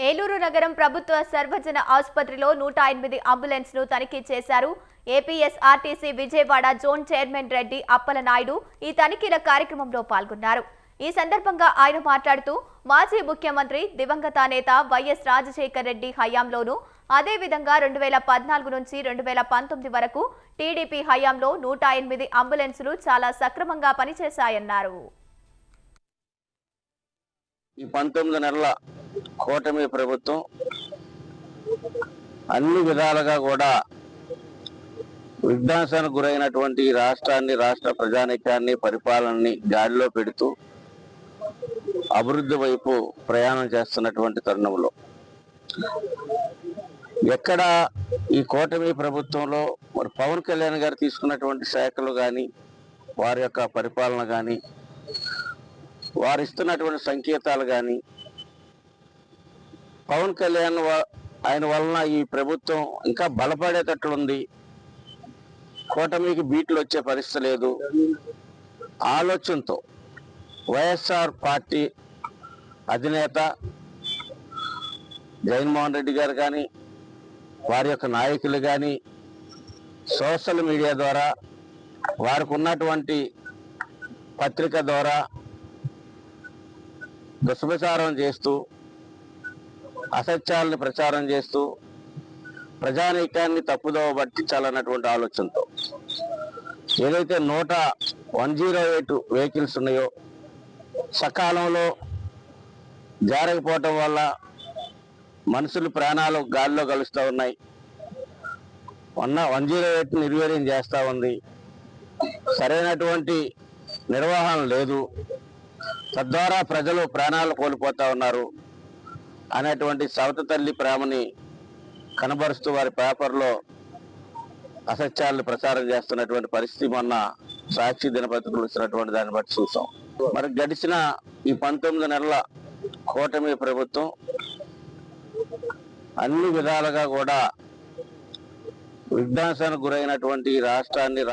ఏలూరు నగరం ప్రభుత్వ సర్వజన ఆసుపత్రిలో 108 అంబులెన్స్ ను తనిఖీ చేశారు. APSRTC Vijayawada zone chairman Reddy Appalanaidu ఈ తనిఖీల కార్యక్రమంలో పాల్గొన్నారు. ఈ సందర్భంగా ఆయన మాట్లాడుతూ మాజీ ముఖ్యమంత్రి దివంగత నేత వైఎస్ రాజశేఖర్ రెడ్డి హయాంలోనూ అదేవిధంగా 2014 నుంచి 2019 వరకు టీడీపీ హయాంలో 108 అంబులెన్సులు చాలా సక్రమంగా పనిచేశాయన్నారు. ఈ 19 నెలల కూటమి ప్రభుత్వం అన్ని విధాలుగా కూడా విధ్వంసానికి గురైనటువంటి రాష్ట్రాన్ని, రాష్ట్ర ప్రజానీకాన్ని, పరిపాలనని గాడిలో పెడుతూ అభివృద్ధి వైపు ప్రయాణం చేస్తున్నటువంటి తరుణంలో ఎక్కడ ఈ కూటమి ప్రభుత్వంలో మరి పవన్ కళ్యాణ్ గారు తీసుకున్నటువంటి శాఖలు కానీ, వారి యొక్క పరిపాలన కానీ, వారు ఇస్తున్నటువంటి సంకేతాలు కానీ, పవన్ కళ్యాణ్ ఆయన వలన ఈ ప్రభుత్వం ఇంకా బలపడేటట్లుంది, కూటమికి బీట్లు వచ్చే పరిస్థితి లేదు ఆలోచనతో వైఎస్ఆర్ పార్టీ అధినేత జగన్మోహన్ రెడ్డి గారు కానీ, వారి యొక్క నాయకులు కానీ సోషల్ మీడియా ద్వారా, వారికి ఉన్నటువంటి పత్రిక ద్వారా దుష్ప్రచారం చేస్తూ, అసత్యాలను ప్రచారం చేస్తూ ప్రజానీకాన్ని తప్పుదోవ పట్టించాలన్నటువంటి ఆలోచనతో ఏదైతే 108 వెహికల్స్ ఉన్నాయో సకాలంలో జారకపోవటం వల్ల మనుషుల ప్రాణాలు గాలిలో కలుస్తూ ఉన్నాయి. 108 నిర్వీర్యం చేస్తూ ఉంది. సరైనటువంటి నిర్వహణ లేదు, తద్వారా ప్రజలు ప్రాణాలు కోల్పోతా ఉన్నారు అనేటువంటి సవత తల్లి ప్రేమని కనబరుస్తూ వారి పేపర్లో అసత్యాలను ప్రచారం చేస్తున్నటువంటి పరిస్థితి మొన్న సాక్షి దినపత్రికలు ఇచ్చినటువంటి దాన్ని బట్టి చూసాం. మరి గడిచిన ఈ 19 నెలల కూటమి ప్రభుత్వం అన్ని విధాలుగా కూడా విధ్వంసానికి గురైనటువంటి రాష్ట్రాన్ని